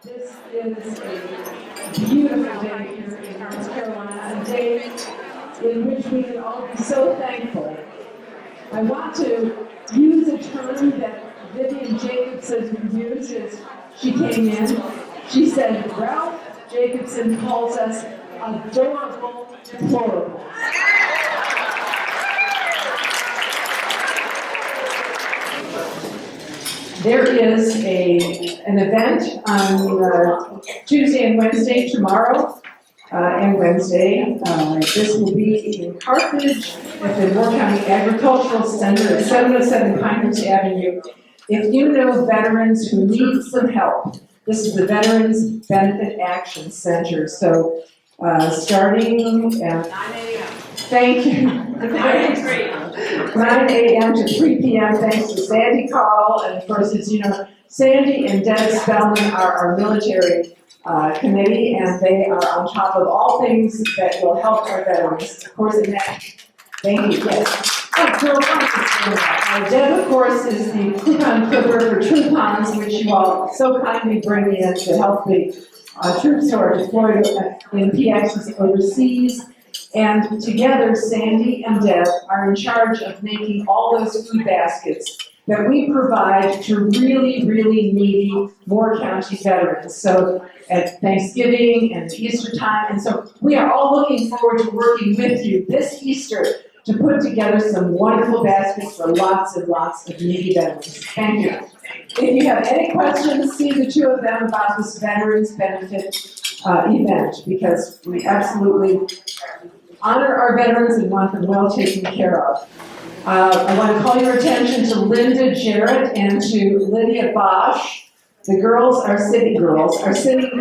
This is a beautiful day here in North Carolina, a day in which we can all be so thankful. I want to use a term that Vivian Jacobson used as she came in. She said, Ralph Jacobson calls us adorable deplorables. There is an event on Tuesday and Wednesday, tomorrow and Wednesday. This will be in Carthage at the Moore County Agricultural Center at 707 Pinehurst Avenue. If you know veterans who need some help, this is the Veterans Benefit Action Center. So starting at 9 a.m. Thank you. 9 a.m. to 3 p.m. Thanks to Sandy Carl, and of course, as you know, Sandy and Deb Spellman are our military committee, and they are on top of all things that will help our veterans. Of course, in that, thank you. Yes. Deb, of course, is the coupon clipper for Troupons, which you all so kindly bring in to help the troops who are deployed in PXs overseas. And together, Sandy and Deb are in charge of making all those food baskets that we provide to really, really needy Moore County veterans. So at Thanksgiving and Easter time, and so we are all looking forward to working with you this Easter to put together some wonderful baskets for lots and lots of needy veterans. Thank you. If you have any questions, see the two of them about this Veterans Benefit event, because we absolutely honor our veterans and want them well taken care of. I want to call your attention to Linda Jarrett and to Lydia Bosch. The girls are sitting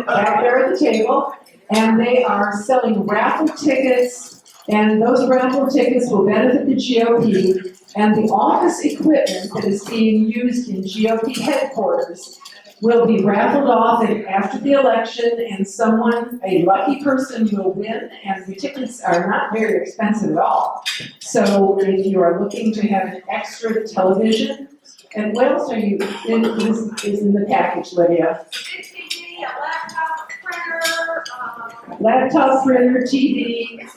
back there at the table, and they are selling raffle tickets, and those raffle tickets will benefit the GOP, and the office equipment that is being used in GOP headquarters will be raffled off after the election, and someone, a lucky person, will win, and the tickets are not very expensive at all. So if you are looking to have an extra television, and what else are you, is in the package, Lydia? TV, a laptop printer, Laptop printer, TV. It's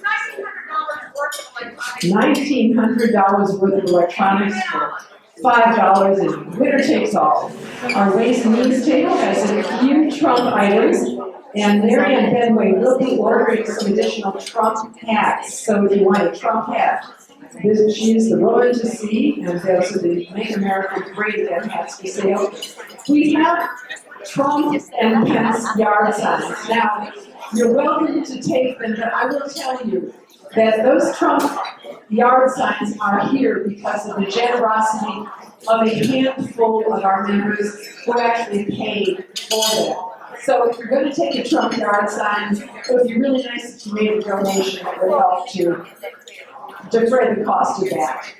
$1,900 worth of electronics. $1,900 worth of electronics for $5, and winner takes all. Our Ways and Means table has a few Trump items, and Mary Ann Benway will be ordering some additional Trump hats. So if you want a Trump hat, she is the woman to see, and those are the Make America Great Again hats for sale. We have Trump and Pence yard signs. Now, you're welcome to take them, but I will tell you that those Trump yard signs are here because of the generosity of a handful of our members who actually paid for them. So if you're going to take a Trump yard sign, it would be really nice if you made a donation that would help to defray the cost of that.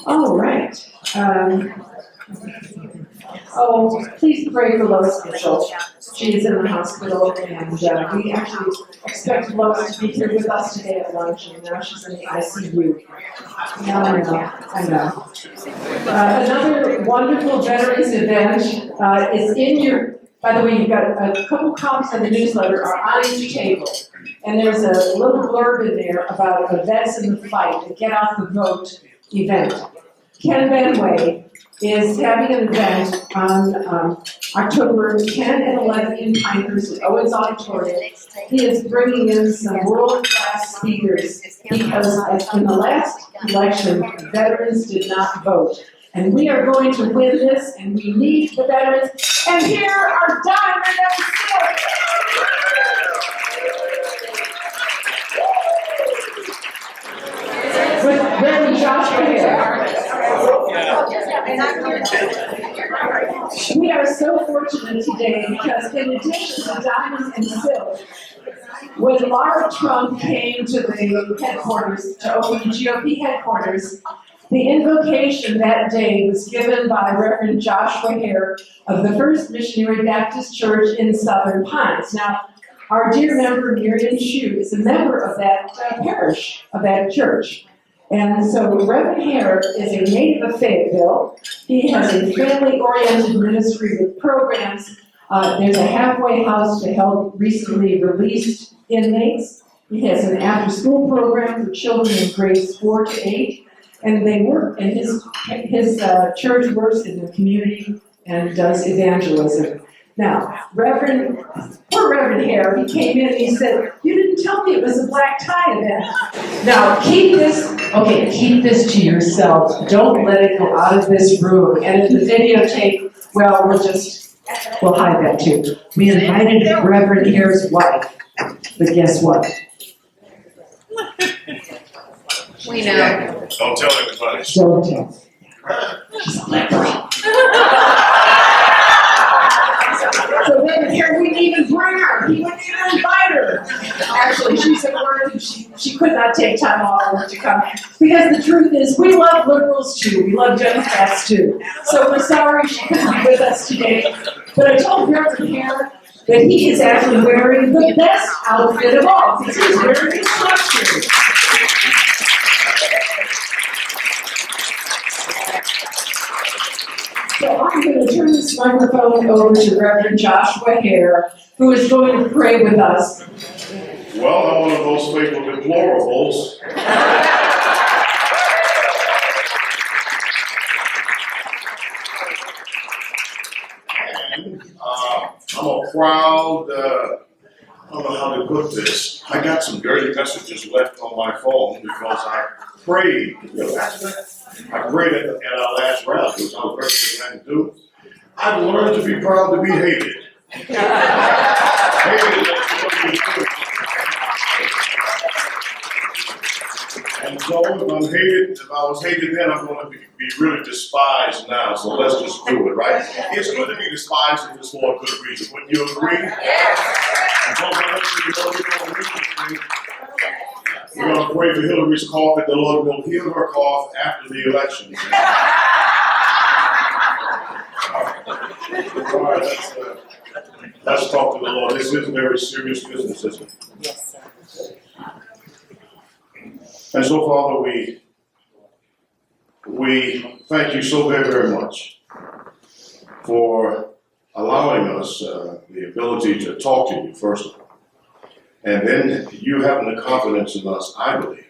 All right. Please pray for Lois Mitchell. She is in the hospital, and we actually expect Lois to be here with us today at lunch, and now she's in the ICU. I know. Another wonderful veterans event is in your, by the way, you've got a couple copies of the newsletter are on each table, and there's a little blurb in there about the Vets in the Fight, the Get Out the Vote event. Ken Benway is having an event on October 10 and 11 in Pinehurst at Owens Auditorium. He is bringing in some world-class speakers because in the last election, veterans did not vote. And we are going to win this, and we need the veterans. And here are Diamond and Silk. With Reverend Joshua here. We are so fortunate today because in addition to Diamond and Silk, when Laura Trump came to the headquarters, to open the GOP headquarters, the invocation that day was given by Reverend Joshua Hare of the First Missionary Baptist Church in Southern Pines. Now, our dear member Miriam Shue is a member of that parish, of that church. And so Reverend Hare is a native of Fayetteville. He has a family-oriented ministry with programs There's a halfway house to help recently released inmates. He has an after-school program for children in grades 4 to 8. And they work, and his church works in the community and does evangelism. Now, poor Reverend Hare, he came in and he said, "You didn't tell me it was a black tie event." Now, keep this to yourself. Don't let it go out of this room. And in the videotape, well, we'll hide that too. We invited Reverend Hare's wife, but guess what? We know. Don't tell anybody. Don't tell. She's a leper. So Reverend Hare wouldn't even bring her. He wouldn't even invite her. Actually, she's at work and she could not take time off to come. Because the truth is, we love liberals too. We love Democrats too. So we're sorry she couldn't be with us today. But I told Reverend Hare that he is actually wearing the best outfit of all. Because he's wearing his sweatshirt. So I'm going to turn this microphone over to Reverend Joshua Hare, who is going to pray with us. Well, I'm one of those faithful deplorables. And I'm a proud, I don't know how to put this. I got some dirty messages left on my phone because I prayed. I prayed at our last rally, which I was very glad to do. I've learned to be proud to be hated. And so if I was hated then, I'm going to be really despised now. So let's just do it, right? It's good to be despised if it's for a good reason. Wouldn't you agree? And so we're going to pray for Hillary's cough, that the Lord will heal her cough after the election. All right, let's talk to the Lord. This is very serious business, isn't it? Yes, sir. And so, Father, we thank you so very, very much for allowing us the ability to talk to you, first of all. And then you having the confidence in us, I believe,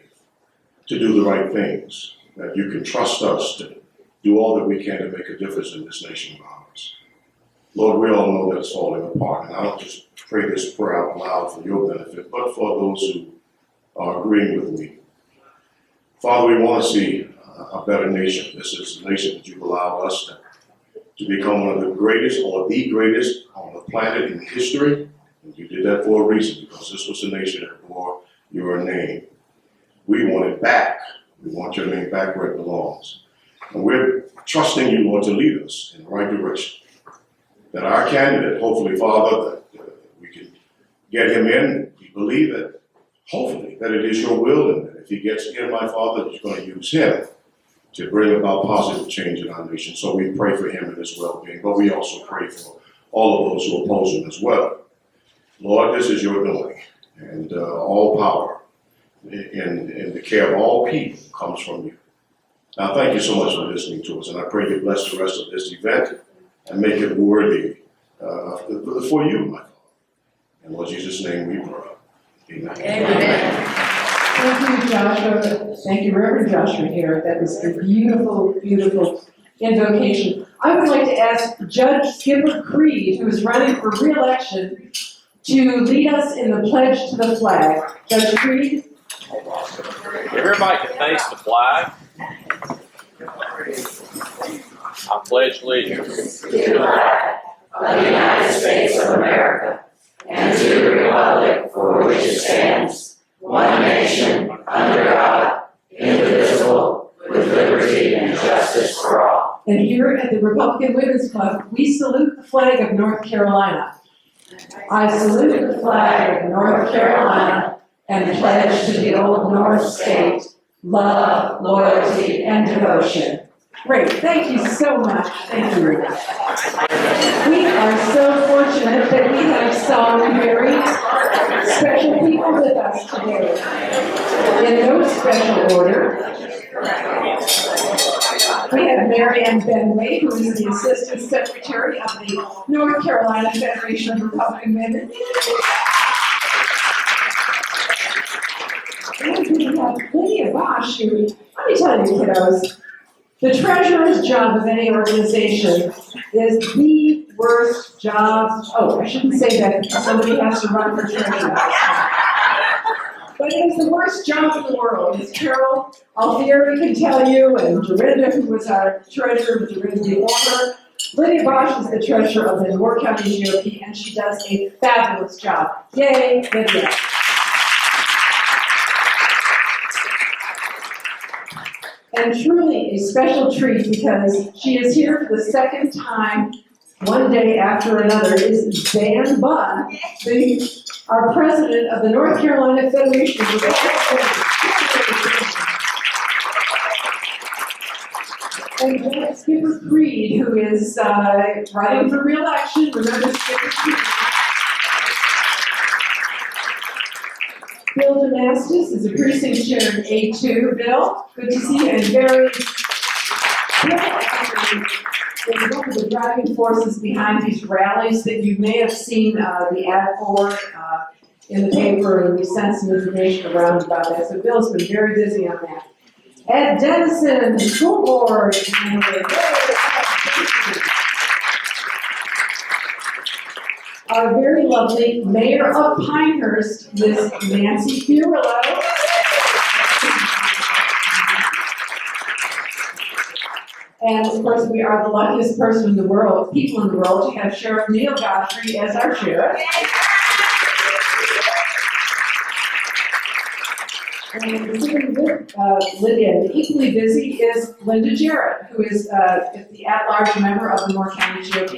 to do the right things, that you can trust us to do all that we can to make a difference in this nation of ours. Lord, we all know that it's falling apart, and I don't just pray this prayer out loud for your benefit, but for those who are agreeing with me. Father, we want to see a better nation. This is a nation that you've allowed us to become one of the greatest, or the greatest on the planet in history. And you did that for a reason, because this was a nation that bore your name. We want it back. We want your name back where it belongs. And we're trusting you, Lord, to lead us in the right direction. That our candidate, hopefully, Father, that we can get him in. We believe that, hopefully, that it is your will, and that if he gets in, my Father, that you're going to use him to bring about positive change in our nation. So we pray for him and his well-being, but we also pray for all of those who oppose him as well. Lord, this is your doing, and all power in the care of all people comes from you. Now, thank you so much for listening to us, and I pray you bless the rest of this event and make it worthy for you, my Father. In Lord Jesus' name we pray. Amen. Amen. Thank you, Joshua. Thank you, Reverend Joshua Hare. That was a beautiful, beautiful invocation. I would like to ask Judge Skipper Creed, who is running for re-election, to lead us in the pledge to the flag. Judge Creed? Everybody can face the flag. I pledge allegiance to the flag of the United States of America and to the republic for which it stands, one nation, under God, indivisible, with liberty and justice for all. And here at the Republican Women's Club, we salute the flag of North Carolina. I salute the flag of North Carolina and pledge to the Old North State love, loyalty, and devotion. Great, thank you so much. Thank you. We are so fortunate that we have some very special people with us today. In no special order, we have have Mary Ann Benway, who is the Assistant Secretary of the North Carolina Federation of Republican Women. And we have Lydia Bosch, who, let me tell you, kiddos, the treasurer's job of any organization is the worst job. Oh, I shouldn't say that because somebody has to run for treasurer. But it is the worst job in the world, as Carol Alfieri can tell you, and Dorinda, who was our treasurer, Dorinda DeWalker. Lydia Bosch is the treasurer of the Moore County GOP, and she does a fabulous job. Yay, Lydia. And truly a special treat because she is here for the second time, one day after another, is Dan Bunn, our president of the North Carolina Federation of Republican Women. And Janet Skipper Creed, who is running for re-election. Remember Skipper Creed? Bill Damastis is a precinct chair in A2. Bill, good to see you, and Barry is one of the driving forces behind these rallies that you may have seen the ad for in the paper, and we sent some information around about that. So Bill's been very busy on that. Ed Dennison, the school board. Our very lovely mayor of Pinehurst, Ms. Nancy Fiorillo. And of course, we are the luckiest person in the world, people in the world, to have Sheriff Neil Godfrey as our sheriff. And sitting with Lydia, and equally busy, is Linda Jarrett, who is the at-large member of the Moore County GOP.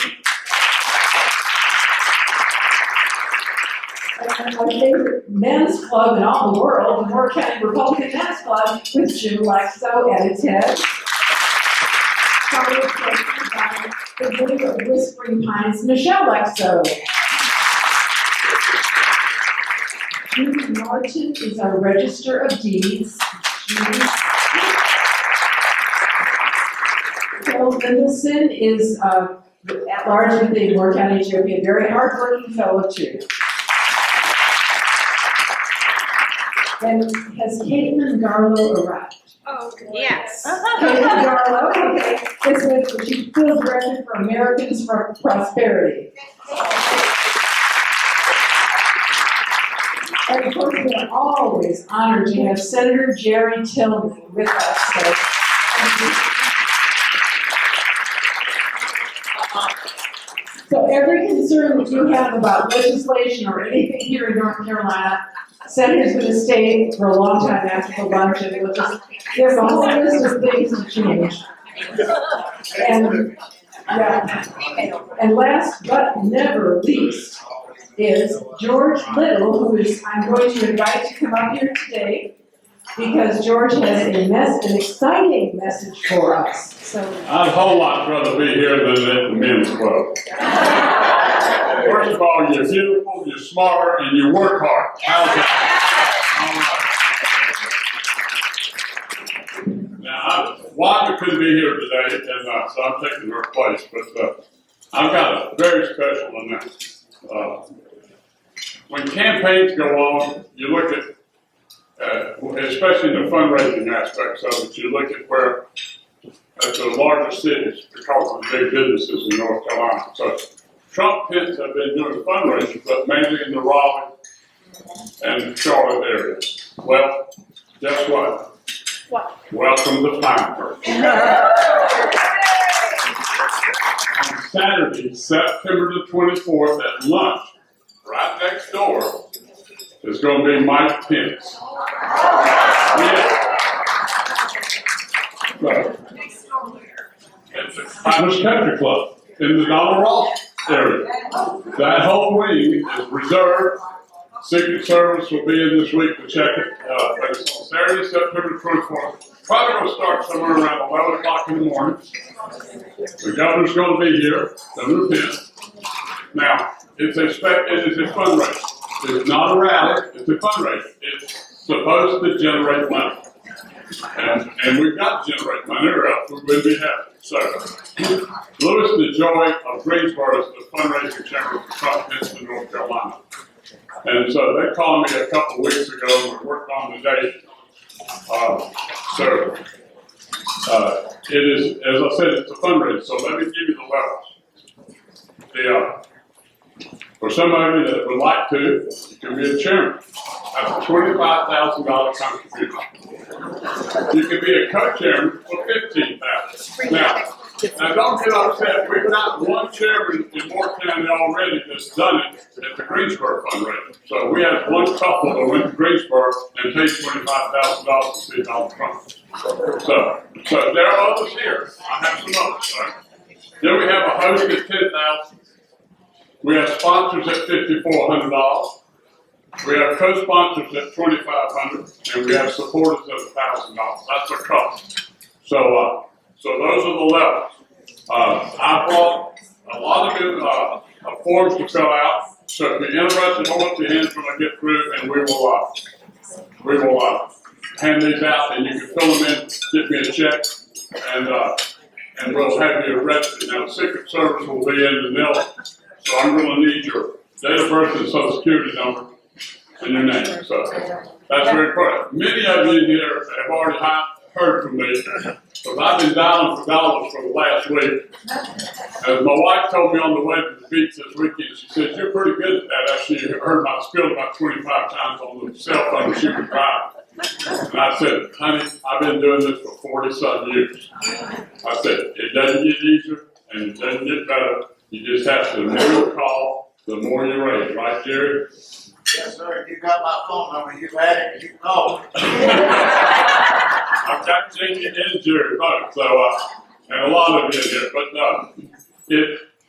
And our favorite men's club in all the world, the Moore County Republican Men's Club, with Jim Lexo at its head. The Village of Whispering Pines, Michelle Lexo. Judy Martin is our Register of Deeds. Carol Mendelson is at large with the Moore County GOP, a very hardworking fellow too. And has Caitlin Garlow arrived? Oh, yes. Caitlin Garlow, okay, she's field director for Americans for Prosperity. And of course, we're always honored to have Senator Jerry Tillman with us. So every concern that you have about legislation or anything here in North Carolina, Senator's going to stay for a long time after the lunch, and we'll just give a whole list of things to change. And, yeah. And last but never least is George Little, who is, I'm going to invite to come up here today because George has an exciting message for us. So I'd a whole lot rather be here than at the men's club. First of all, you're beautiful, you're smarter, and you work hard. How's that? Now, Wanda couldn't be here today, and so I'm taking her place, but I've got a very special announcement. When campaigns go on, you look at, especially the fundraising aspects of it, you look at where at the larger cities because of the big businesses in North Carolina. So Trump Pence have been doing fundraising, but mainly in the Raleigh and Charlotte areas. Well, guess what? What? Welcome to Pinehurst. On Saturday, September the 24th at lunch, right next door, is going to be Mike Pence. Yeah. Right. It's the Pinehurst Country Club in the Donald Ross area. That whole wing is reserved. Secret Service will be in this week to check it. But it's on Saturday, September 24th. Probably going to start somewhere around 11 o'clock in the morning. The governor's going to be here, Governor Pence. Now, it is a fundraiser. It's not a rally, it's a fundraiser. It's supposed to generate money. And we've got to generate money or else we wouldn't be happy. So, Louis DeJoy of Greensboro is the fundraising chamber for Trump Kinston, North Carolina. And so they called me a couple of weeks ago and we worked on the date. It is, as I said, it's a fundraiser, so let me give you the levels. For some of you that would like to, you can be a chairman. That's a $25,000 contribution. You can be a co-chairman for $15,000. Now don't get upset. We've got one chairman in Moore County already that's done it at the Greensboro fundraiser. So we have one couple that went to Greensboro and paid $25,000 to see Donald Trump. So there are others here. I have some others. Right? Then we have a host at $10,000. We have sponsors at $5,400. We have co-sponsors at $2,500, and we have supporters at $1,000. That's a cost. So those are the levels. I brought a lot of good forms to fill out. So if you're interested, hold up your hands when I get through, and we will hand these out, and you can fill them in, get me a check, and we'll have you arrested. Now, the Secret Service will be in the middle, so I'm going to need your date of birth and social security number and your name. So that's very important. Many of you here have already heard from me, because I've been dialing for dollars for the last week. As my wife told me on the way to the beach this weekend, she said, "You're pretty good at that." Actually, you heard my spiel about 25 times on the cell phone she was driving. And I said, "Honey, I've been doing this for 40-some years." I said, "It doesn't get easier and it doesn't get better. You just have to, the more you call, the more you raise." Right, Jerry? Yes, sir. You got my phone number. You've had it. You called. I've got Jamie and Jerry both, so, and a lot of you in here, but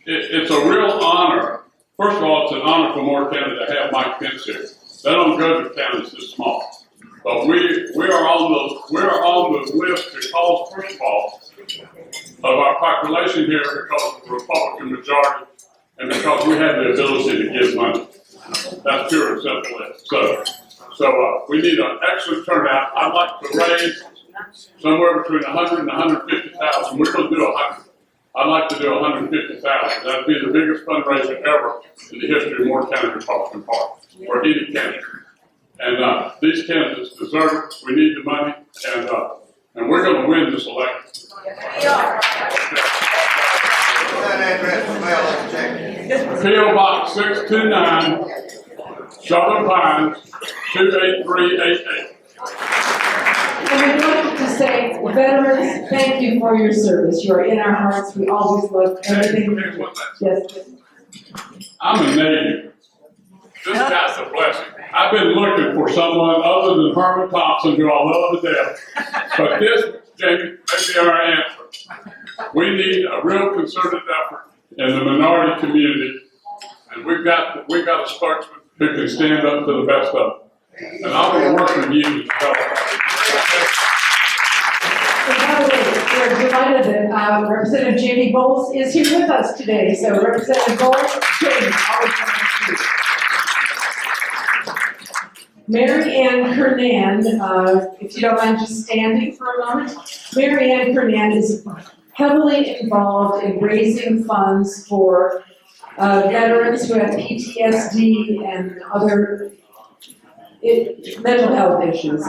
it's a real honor. First of all, it's an honor for Moore County to have Mike Pence here. They don't go to counties this small. But we are on the list because, first of all, of our population here because of the Republican majority and because we have the ability to give money. That's pure and simple. So we need an excellent turnout. I'd like to raise somewhere between 100 and 150,000. We're going to do 100. I'd like to do 150,000. That'd be the biggest fundraiser ever in the history of Moore County Republican Party or any candidate. And these candidates deserve it. We need the money, and we're going to win this election. P.O. Box 629, Southern Pines, 28388. And we'd like to say, veterans, thank you for your service. You are in our hearts. We always love everything. Yes. I'm a Navy. This guy's a blessing. I've been looking for someone other than Herman Thompson, who I love to death. But this, Jamie, may be our answer. We need a real concerted effort in the minority community, and we've got a spokesman who can stand up to the best of them. And I will work with you to help. And by the way, we're delighted that Representative Jamie Bowles is here with us today. So Representative Bowles, Jamie, always come to you. Mary Ann Kernan, if you don't mind just standing for a moment. Mary Ann Kernan is heavily involved in raising funds for veterans who have PTSD and other mental health issues.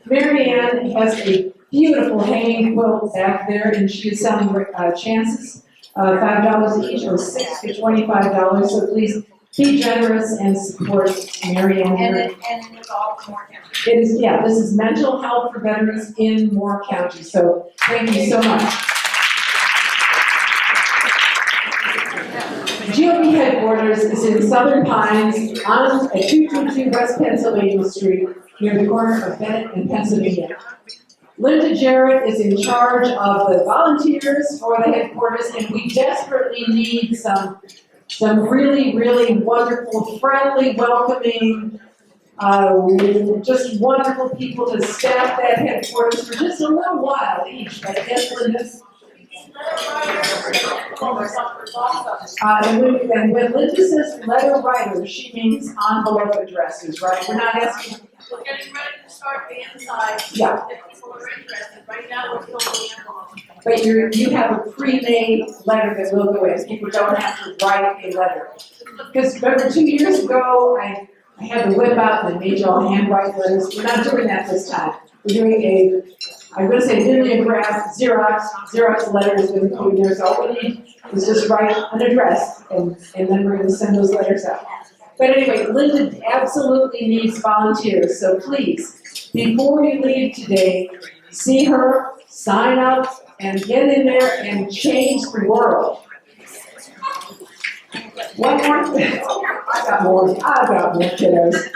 Mary Ann has a beautiful hanging quilt back there, and she is selling chances, $5 each, or 6 to $25. So please be generous and support Mary Ann. And it's all Moore County. It is, yeah, this is mental health for veterans in Moore County. So thank you so much. GOP headquarters is in Southern Pines on 222 West Pennsylvania Street near the corner of Bennett and Pennsylvania. Linda Jarrett is in charge of the volunteers for the headquarters, and we desperately need some really, really wonderful, friendly, welcoming, just wonderful people to staff that headquarters for just a little while each. I guess Linda. And when Linda says letter writer, she means envelope addresses, right? We're not asking. We're getting ready to start the inside. Yeah. It's people are interested. Right now, we're filling the envelope. But you have a pre-made letter that will go in, people don't have to write a letter. Because remember 2 years ago, I had to whip out and made you all handwrite letters, we're not doing that this time. We're doing I'm gonna say mimeograph, Xerox letters with the years, all we need is just write an address, and then we're gonna send those letters out. But anyway, Linda absolutely needs volunteers, so please, before you leave today, see her, sign up, and get in there and change the world. One more thing, I've got more kiddos.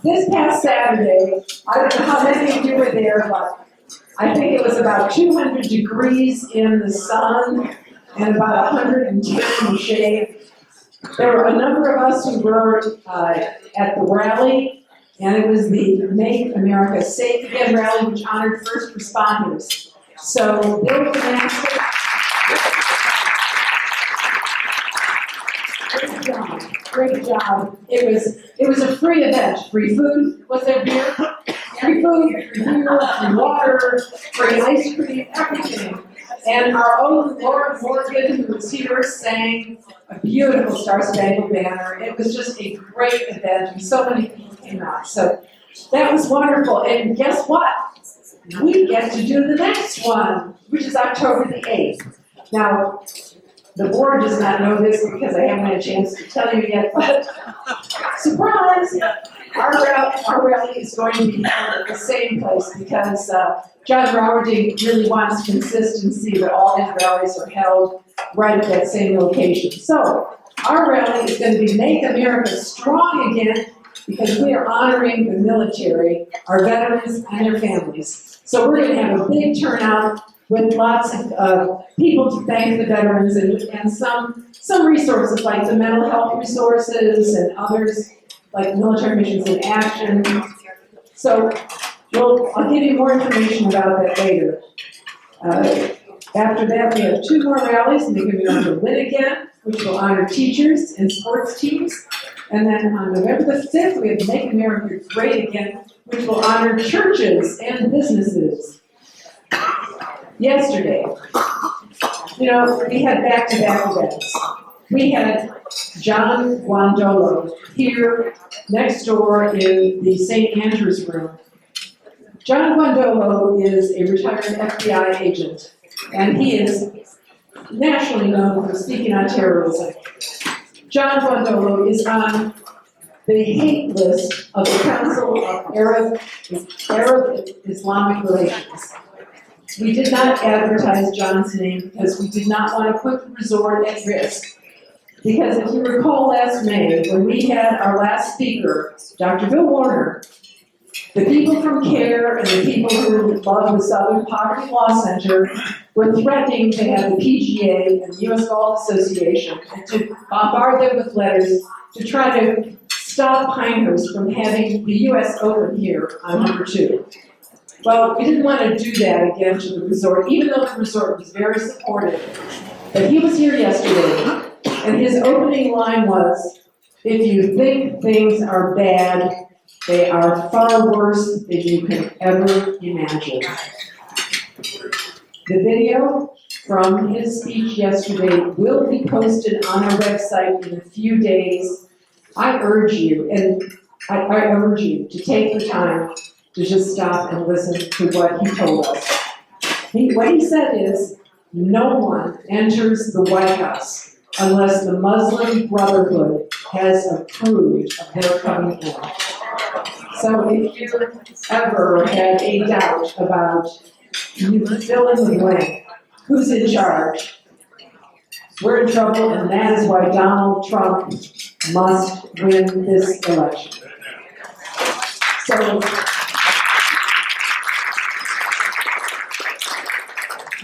This past Saturday, I don't know how many of you were there, but I think it was about 200 degrees in the sun and about 110 in the shade. There were a number of us who were at the rally, and it was the Make America Safe Again rally, which honored first responders. So there was an aspect. Great job. It was a free event. Free food, was there beer? Free food, free beer, free water, free ice cream, everything. And our own Laura Morgan, who was here, sang a beautiful Star Spangled Banner. It was just a great event, and so many people came out. So that was wonderful. And guess what? We get to do the next one, which is October the 8th. Now, the board does not know this because I haven't had a chance to tell you yet, but surprise! Our rally is going to be held at the same place because John Rowerdy really wants consistency that all his rallies are held right at that same location. So our rally is going to be Make America Strong Again because we are honoring the military, our veterans, and their families. So we're going to have a big turnout with lots of people to thank the veterans and some resources like the mental health resources and others like Military Missions in Action. So I'll give you more information about that later. After that, we have 2 more rallies, Make America Win Again, which will honor teachers and sports teams. And then on November the 5th, we have Make America Great Again, which will honor churches and businesses. Yesterday, we had back-to-back events. We had John Guandolo here next door in the St. Andrews room. John Guandolo is a retired FBI agent, and he is nationally known for speaking on terrorism. John Guandolo is on the hate list of the Council of Arab Islamic Relations. We did not advertise John's name because we did not want to put the resort at risk. Because if you recall last May, when we had our last speaker, Dr. Bill Warner, the people from CARE and the people who love the Southern Poverty Law Center were threatening to have the PGA and the U.S. Golf Association and to bombard them with letters to try to stop Pinehurst from having the U.S. Open here on number 2. Well, we didn't want to do that again to the resort, even though the resort was very supportive. But he was here yesterday, and his opening line was, if you think things are bad, they are far worse than you can ever imagine. The video from his speech yesterday will be posted on our website in a few days. I urge you to take the time to just stop and listen to what he told us. What he said is, no one enters the White House unless the Muslim Brotherhood has approved of their coming in. So if you ever had a doubt about, you fill in the blank, who's in charge, we're in trouble, and that is why Donald Trump must win this election. So,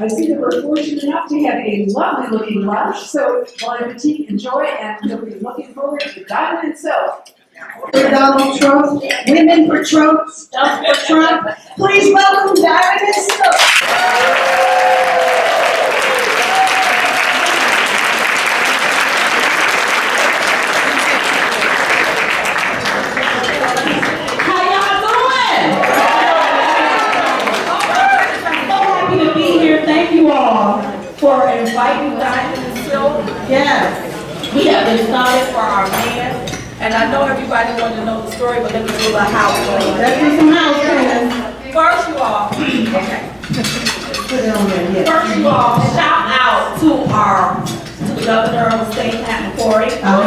I see that we're fortunate enough to have a lovely looking lunch, so bon appetit, enjoy, and we'll be looking forward to Diamond himself. Donald Trump, Women for Trump, Stuff for Trump. Please welcome Diamond himself. How y'all doing? inviting Diamond and Silk. Yes. We have been started for our man, and I know everybody wanted to know the story, but let me do a house clean. Let's do some house cleaning. First, you all, okay. Put it on there, yes. First, you all, shout out to the governor of the state, Pat McCrory. Y'all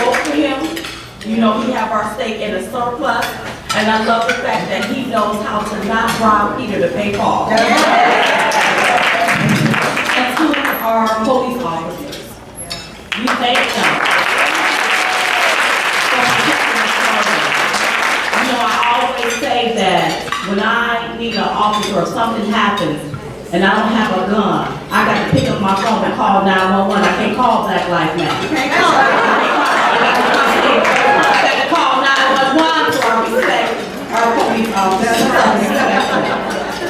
vote for him. You know, we have our state in a surplus, and I love the fact that he knows how to not rob Peter to pay Paul. And to our police officers, we thank them for protecting the children. You know, I always say that when I need an officer or something happens and I don't have a gun, I got to pick up my phone and call 911. I can't call Black Lives Matter. I got to call 911 so I respect our police officers.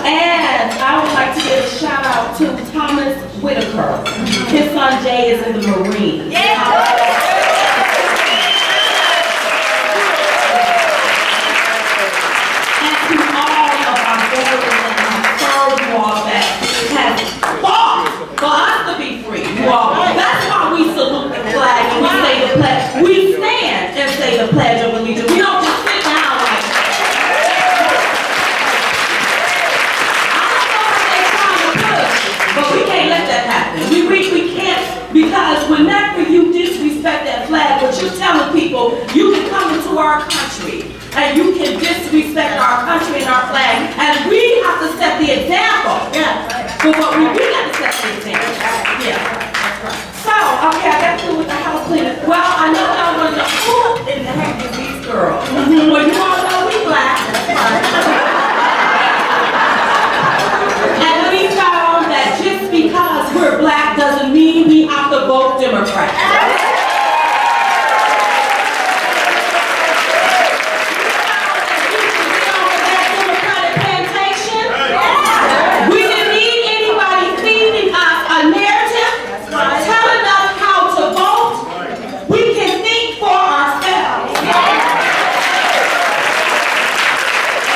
And I would like to give a shout out to Thomas Whitaker. His son Jay is in the Marines. And to all of our veterans and our served you all that have fought for us to be free. You all, that's why we salute the flag and we say the pledge. We stand and say the Pledge of Allegiance. We don't just sit down like but we can't let that happen. We can't, because whenever you disrespect that flag, what you're telling people, you can come into our country and you can disrespect our country and our flag, and we have to set the example. Yeah. But what we got to set the example. Yeah. So, okay, I got to do with the house cleaning. Well, I know y'all want to know who in the heck is these girls. Well, you all know we black. And we found that just because we're black doesn't mean we have to vote Democrat. Democratic plantation. We didn't need anybody feeding us a narrative, telling us how to vote. We can think for ourselves.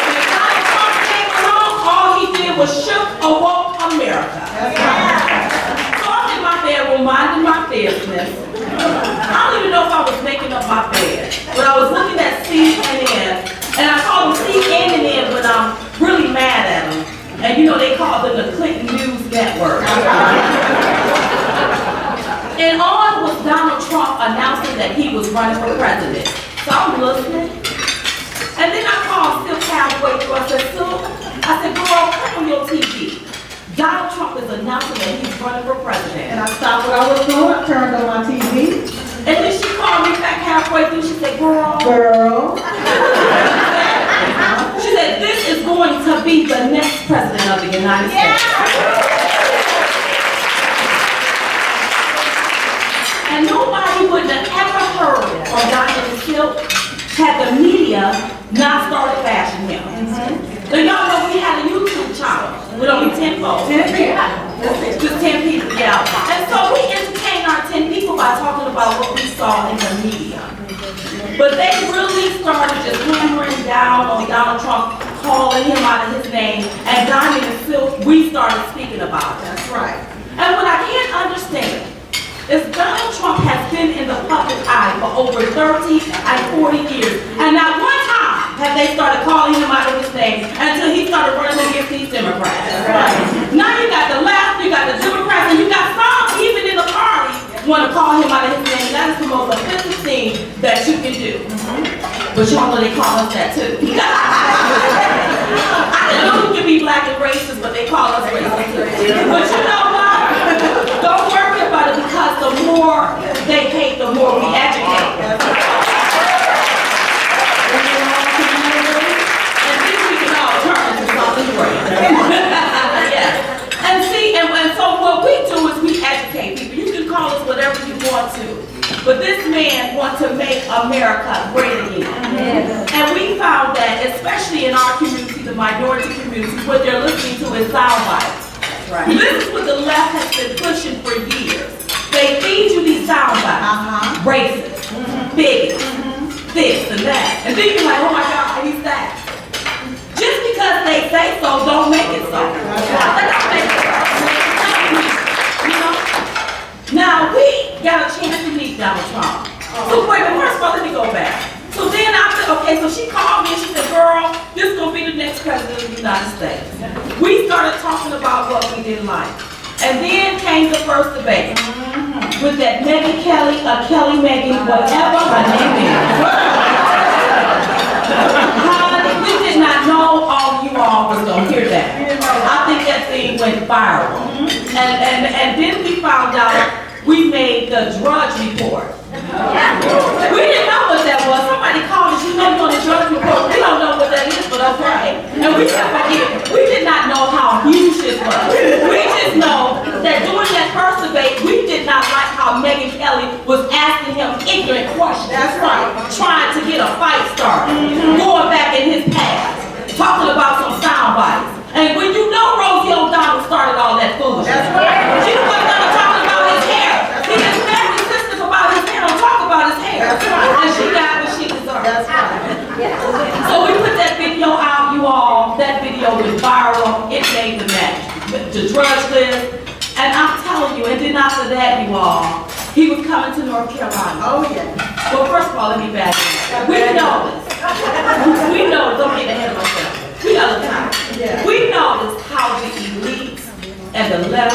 When Donald Trump came along, all he did was shook awoke America. So I'm in my bedroom minding my business. I don't even know if I was making up my bed, but I was looking at CNN, and I call them CNN when I'm really mad at them. And you know they call them the Clinton News Network. And on was Donald Trump announcing that he was running for president. So I'm listening. And then I called Silk halfway through. I said, Silk, girl, turn on your TV. Donald Trump is announcing that he's running for president. And I stopped what I was doing, turned on my TV. And then she called me back halfway through. She said, girl. She said, this is going to be the next president of the United States. And nobody would have ever heard of Diamond and Silk had the media not started bashing him. So y'all know we had a YouTube channel with only 10 folks. 10 people? Just 10 people, yeah. And so we entertained our 10 people by talking about what we saw in the media. But they really started just hammering down on Donald Trump, calling him out of his name, and Diamond and Silk, we started speaking about it. That's right. And what I can't understand is Donald Trump has been in the public eye for over 30 and 40 years. And not one time have they started calling him out of his name until he started running against these Democrats. Right. Now you got the left, you got the Democrats, and you got some even in the party want to call him out of his name. That is the most offensive thing that you can do. But y'all know they call us that too. I know you can be black and racist, but they call us racist too. But you know what? Don't worry about it, because the more they hate, the more we educate. And then we can all turn into something great. Yeah. And see, and so what we do is we educate people. You can call us whatever you want to, but this man wants to make America great again. And we found that, especially in our community, the minority communities, what they're listening to is sound bites. Right. This is what the left has been pushing for years. They feed you these sound bites. Racist, bigot, this and that. And then you're like, oh my God, he's that. Just because they say so, don't make it so. Donald Trump. So wait, but first of all, let me go back. So then I said, okay, so she called me and she said, girl, this is gonna be the next president of the United States. We started talking about what we didn't like. And then came the first debate with that Megyn Kelly, Kelly Megan, whatever her name is. Honey, we did not know all of you all was gonna hear that. I think that thing went viral. And then we found out we made the drudge report. We didn't know what that was. Somebody called us, you know you're on the drudge report. We don't know what that is, but okay. And we kept forgetting. We did not know how huge this was. We just know that during that first debate, we did not like how Megyn Kelly was asking him ignorant questions. That's right. Trying to get a fight started. Going back in his past. Talking about some sound bites. And when you know Rosie O'Donnell started all that foolishness. That's right. She was gonna talk about his hair. He is very sensitive about his hair. Don't talk about his hair. That's right. And she got what she deserved. That's right. So we put that video out, you all. That video went viral. It made the match. The drudge list. And I'm telling you, and then after that, you all, he was coming to North Carolina. Oh yeah. Well, first of all, let me back up. We know this. We know, don't get ahead of ourselves. We got the time. Yeah. We noticed how the elites and the left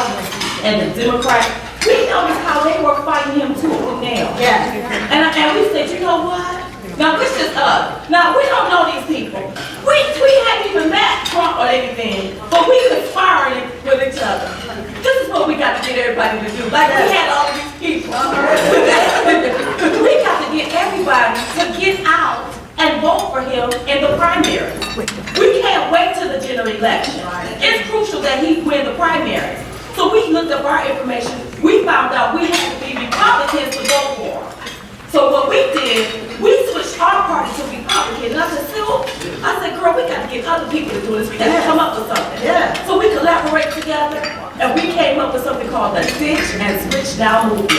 and the Democrats, we noticed how they were fighting him tooth and nail. Yeah. And we said, you know what? Now this is us. Now we don't know these people. We hadn't even met Trump or anything, but we were sparring with each other. This is what we got to get everybody to do. Like we had all of these people. We got to get everybody to get out and vote for him in the primaries. We can't wait till the general election. It's crucial that he win the primaries. So we looked up our information. We found out we had to be Republicans to vote for him. So what we did, we switched our party to Republican. And I said, Sue, I said, girl, we got to get other people to do this. We got to come up with something. Yeah. So we collaborate together, and we came up with something called the Ditch and Switch Now Movement.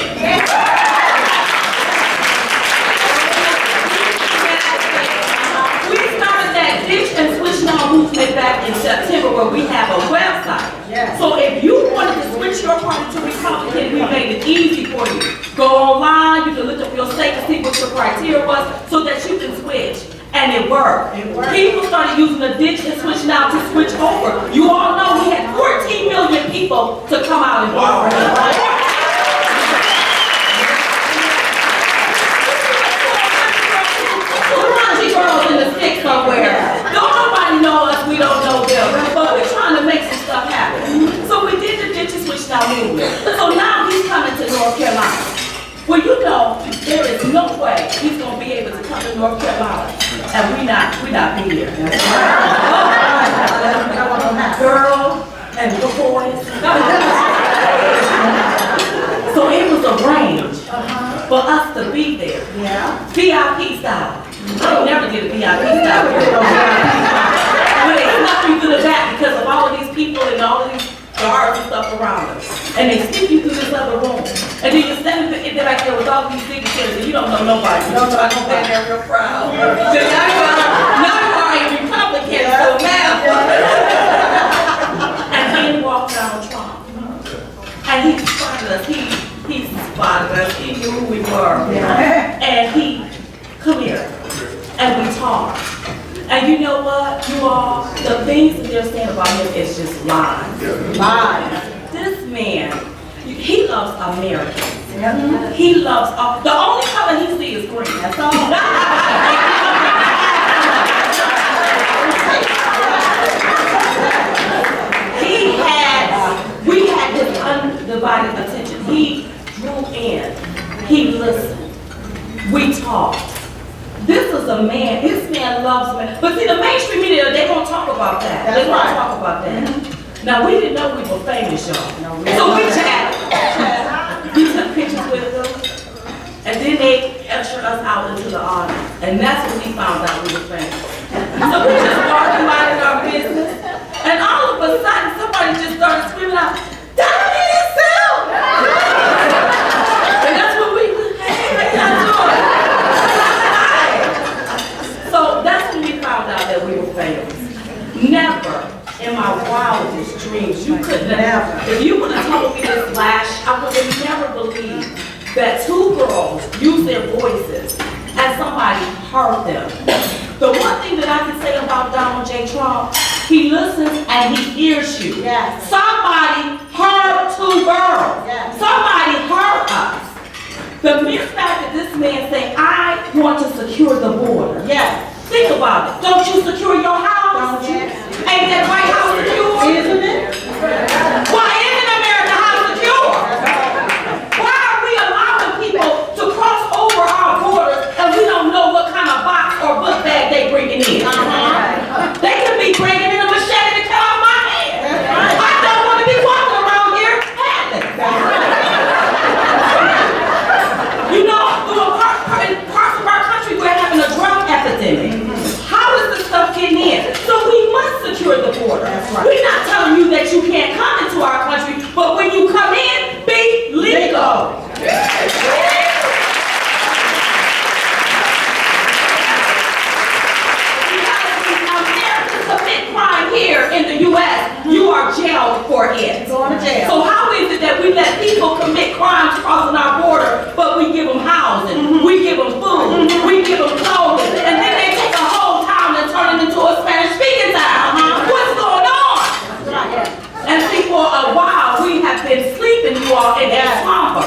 We started that Ditch and Switch Now Movement back in September, where we have a website. Yeah. So if you wanted to switch your party to Republican, we made it easy for you. Go online, you can look up your state to see what your criteria was, so that you can switch. And it worked. People started using the Ditch and Switch Now to switch over. You all know we had 14 million people to come out and vote. Girls in the stick somewhere. Don't nobody know us, we don't know them. But we're trying to make some stuff happen. So we did the Ditch and Switch Now movement. So now he's coming to North Carolina. Well, you know, there is no way he's gonna be able to come to North Carolina and we not be here. Girls and the boys. So it was arranged for us to be there. Yeah. VIP style. I never did a VIP style. When they snuck you through the back because of all of these people and all of these guards and stuff around us. And they stick you through this other room. And then you're standing there back there with all these dignitaries and you don't know nobody. You don't know I'm standing there real proud. So now you are a Republican, so now. And then walked Donald Trump. And he spotted us. He spotted us. He knew who we were. And he, come here. And we talked. And you know what, you all, the things that they're saying about him is just lies. Lies. This man, he loves Americans. He loves, the only color he sees is green, that's all. We had his undivided attention. He drew in, he listened, we talked. This is a man, this man loves men. But see, the mainstream media, they won't talk about that. They won't talk about that. Now, we didn't know we were famous, y'all. So we chatted. We took pictures with them. And then they ushered us out into the audience. And that's when we found out we were famous. So we just walked minding our business. And all of a sudden, somebody just started screaming out, "Diamond yourself!" And that's when we, hey, how y'all doing? So that's when we found out that we were famous. Never in my wildest dreams, you could never. If you would have told me this I would have never believed that two girls used their voices and somebody heard them. The one thing that I can say about Donald J. Trump, he listens and he hears you. Yes. Somebody heard two girls. Yes. Somebody heard us. The mere fact that this man say, I want to secure the border. Yes. Think about it. Don't you secure your house? Yes. Ain't that White House secure? Isn't it? Why isn't America house secure? Why are we allowing people to cross over our borders and we don't know what kind of box or book bag they bringing in? They could be bringing in a machete to cut off my hand. I don't want to be walking around here handling. You know, in parts of our country, we're having a drug epidemic. How is this stuff getting in? So we must secure the border. We're not telling you that you can't come into our country, but when you come in, be legal. Americans commit crime here in the U.S., you are jailed for it. Going to jail. So how is it that we let people commit crimes crossing our border, but we give them housing, we give them food, we give them clothing, and then they take a whole town and turn it into a Spanish-speaking town? What's going on? And see, for a while, we have been sleeping, you all, in a slumber.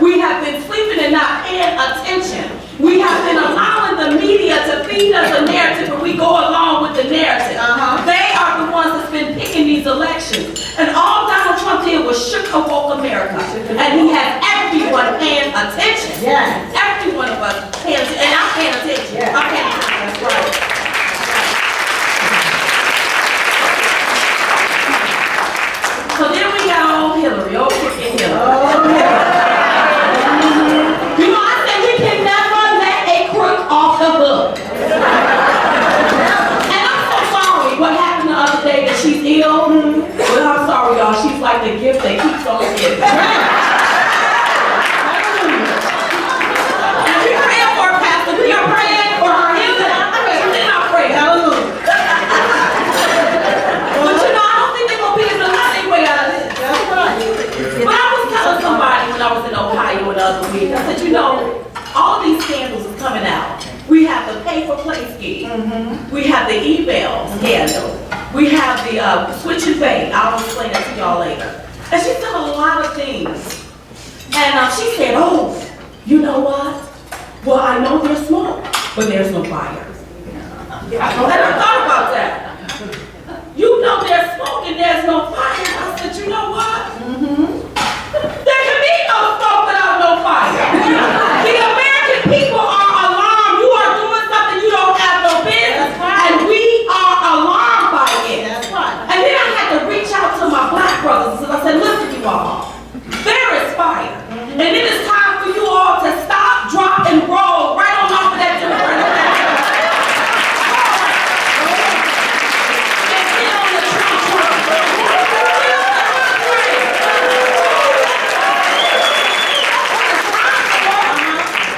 We have been sleeping and not paying attention. We have been allowing the media to feed us a narrative and we go along with the narrative. They are the ones that's been picking these elections. And all Donald Trump did was shook and woke America. And he has everyone paying attention. Yes. Every one of us paying attention. And I'm paying attention. Yes. I'm paying attention. That's right. So then we got old Hillary, old freaking Hillary. You know, I said we can never let a crook off the hook. And I'm so sorry what happened the other day that she's ill. Well, I'm sorry, y'all. She's like the gift that keeps on giving. And we're praying for her, Pastor. We are praying for her healing. She's in our prayer. Hallelujah. But you know, I don't think they're going to be able to let their way out of this. But I was telling somebody when I was in Ohio the other week, I said, you know, all these scandals is coming out. We have the pay-for-play scheme. We have the email scandal. We have the switch and bait. I'll explain that to y'all later. And she's done a lot of things. And she said, oh, you know what? Well, I know there's smoke, but there's no fire. And I thought about that. You know there's smoke and there's no fire. I said, you know what? There can be no smoke without no fire. The American people are alarmed. You are doing something you don't have no business. And we are alarmed by it. And then I had to reach out to my black brothers and I said, listen, you all, there is fire. And it is time for you all to stop, drop, and roll right on off of that Democratic path. And get on the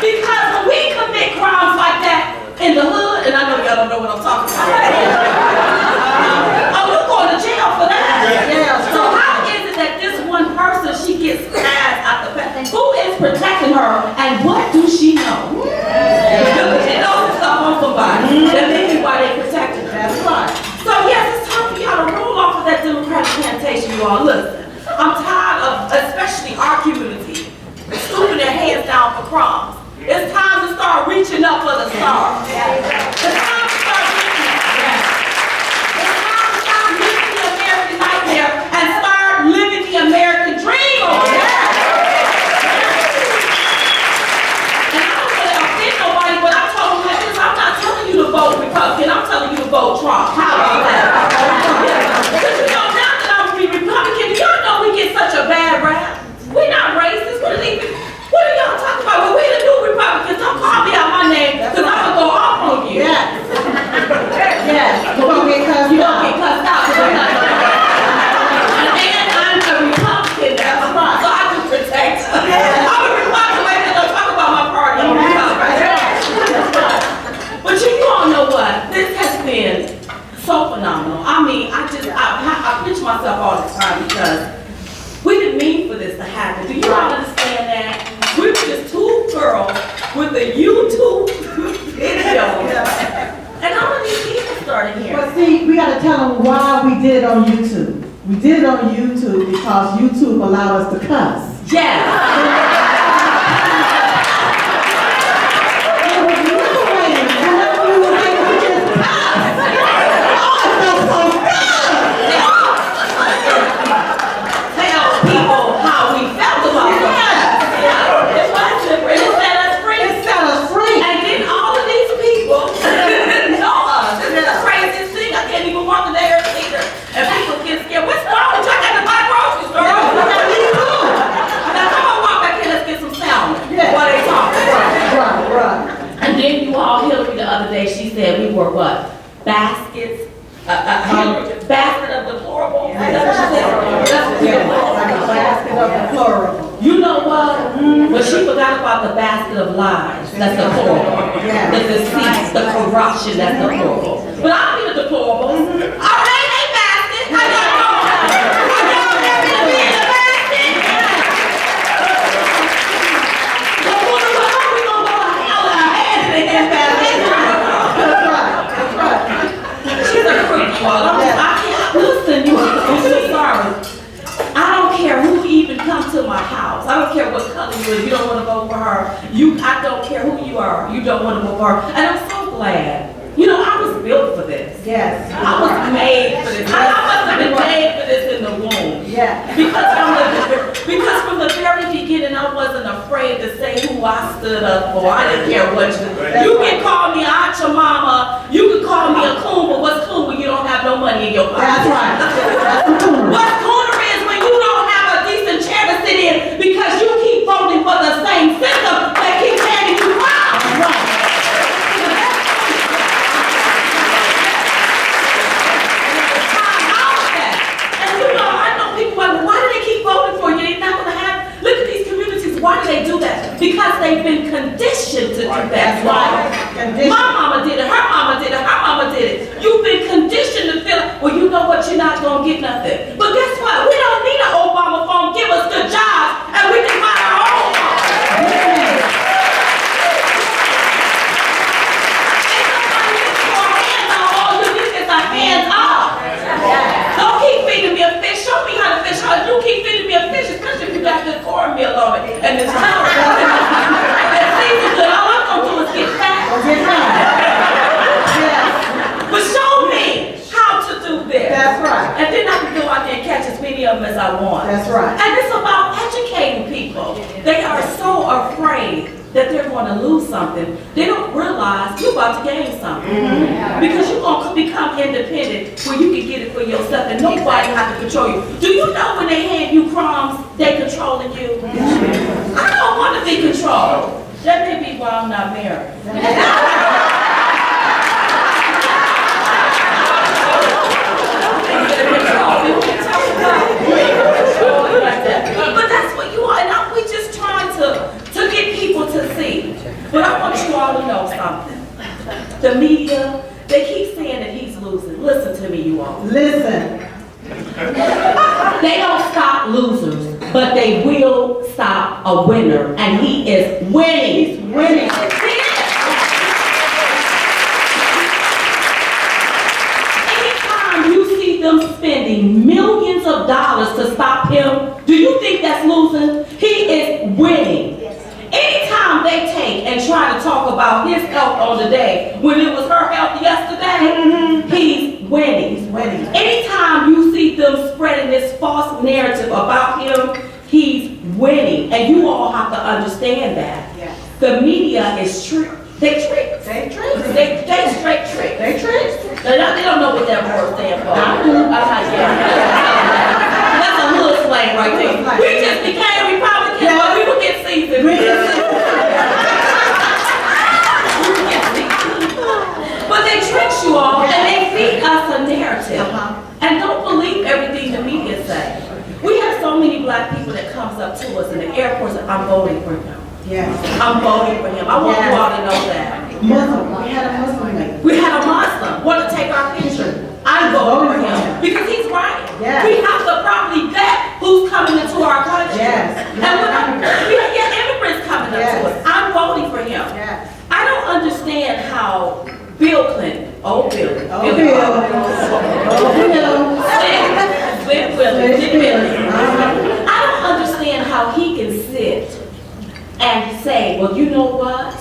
because when we commit crimes like that in the hood, and I know y'all don't know what I'm talking about. We're going to jail for that. So how is it that this one person, she gets passed out the back? Who is protecting her, and what do she know? She knows stuff on somebody that may be why they protecting her. That's right. So yes, it's time for y'all to roll off of that Democratic plantation, you all. Listen, I'm tired of, especially our community, stooping their heads down for crumbs. It's time to start reaching up for the stars. It's time to start reaching up. It's time to stop living the American nightmare and start living the American dream over here. And I don't want to offend nobody, but I told them like this, I'm not telling you to vote Republican, I'm telling you to vote Trump. How about that? Because you know, now that I'm a Republican, do y'all know we get such a bad rap? We're not racist, what are y'all talking about? Well, we the new Republicans, don't call me out my name, because I'm going to go off on you. Yes. Yes. You're going to get cussed out. You're going to get cussed out, because I'm not and I'm a Republican now, so I can protect her. I'm a Republican, wait till I talk about my party, I'm a Republican. But you all know what? This has been so phenomenal. I mean, I pinch myself all the time because we didn't mean for this to happen. Do you all understand that? We were girls with a YouTube video. And all of these people started here. But see, we gotta tell them why we did it on YouTube. We did it on YouTube because YouTube allowed us to cuss. Yeah. It was liberating. Whenever we were able to just cuss. Oh, it felt so good. Tell people how we felt about it. Yeah. It was different. It set us free. It set us free. And then all of these people know us. This is the craziest thing. I can't even walk in the air either. And people get scared. What's wrong with you? I got to buy groceries, girl. Now come on, walk back here. Let's get some sound while they talk. Right. And then you all, Hillary the other day, she said we were what? Baskets? Basket of deplorable? Is that what she said? That's what she said. Like a basket of deplorable. You know what? But she forgot about the basket of lies. That's deplorable. Yeah. The deceit, the corruption, that's deplorable. But I'll be the deplorable. All right, hey, basket. How y'all doing? How y'all happy to be in the basket? So who the fuck we gonna go to hell with our hands in this basket? That's right. She's a freak, y'all. I can't listen. I'm so sorry. I don't care who even comes to my house. I don't care what color you are. You don't want to vote for her. I don't care who you are. You don't want to vote for her. And I'm so glad. You know, I was built for this. Yes. I was made for this. I must have been made for this in the womb. Yeah. Because from the very beginning, I wasn't afraid to say who I stood up for. I didn't care what you can call me Aunt your mama. You can call me a coon, but what's coon when you don't have no money in your pocket? That's right. What's cooner is when you don't have a decent chair to sit in because you keep voting for the same system that keeps handing you power. And you know, I know people like, well, why do they keep voting for you? They're not going to have, look at these communities. Why do they do that? Because they've been conditioned to do that. That's right. Conditioned. My mama did it, her mama did it, her mama did it. You've been conditioned to feel, well, you know what, you're not gonna get nothing. But guess what? We don't need an Obama phone, give us good jobs, and we can buy our own phone. Ain't nobody gets your hands on, all you need is a hands off. Don't keep feeding me a fish, show me how to fish. You keep feeding me a fish, especially if you got good cornmeal on it, and it's tough. And season good, all I'm gonna do is get fat. But show me how to do this. That's right. And then I can go out there and catch as many of them as I want. That's right. And it's about educating people. They are so afraid that they're going to lose something. They don't realize you're about to gain something. Because you're going to become independent where you can get it for yourself and nobody has to control you. Do you know when they hand you crumbs, they controlling you? I don't want to be controlled. That may be why I'm not married. But that's what you are, and we just trying to get people to see. But I want you all to know something. The media, they keep saying that he's losing. Listen to me, you all. Listen. They don't stop losers, but they will stop a winner, and he is winning. He's winning. Anytime you see them spending millions of dollars to stop him, do you think that's losing? He is winning. Anytime they take and try to talk about his health on the day when it was her health yesterday, he's winning. He's winning. Anytime you see them spreading this false narrative about him, he's winning. And you all have to understand that. Yeah. The media is trick. They trick. They trick. They straight trick. They trick. They don't know what that word stands for. That's a hood slang right there. We just became Republicans, but we will get seasoned. But they trick you all, and they feed us a narrative. And don't believe everything the media say. We have so many black people that comes up to us in the airports, and I'm voting for him. Yes. I'm voting for him. I want you all to know that. Muslim. We had a Muslim lady. We had a Muslim want to take our picture. I'm voting for him because he's right. Yes. We have to properly vet who's coming into our country. Yes. And we have immigrants coming up to us. I'm With Willie. I don't understand how he can sit and say, well, you know what?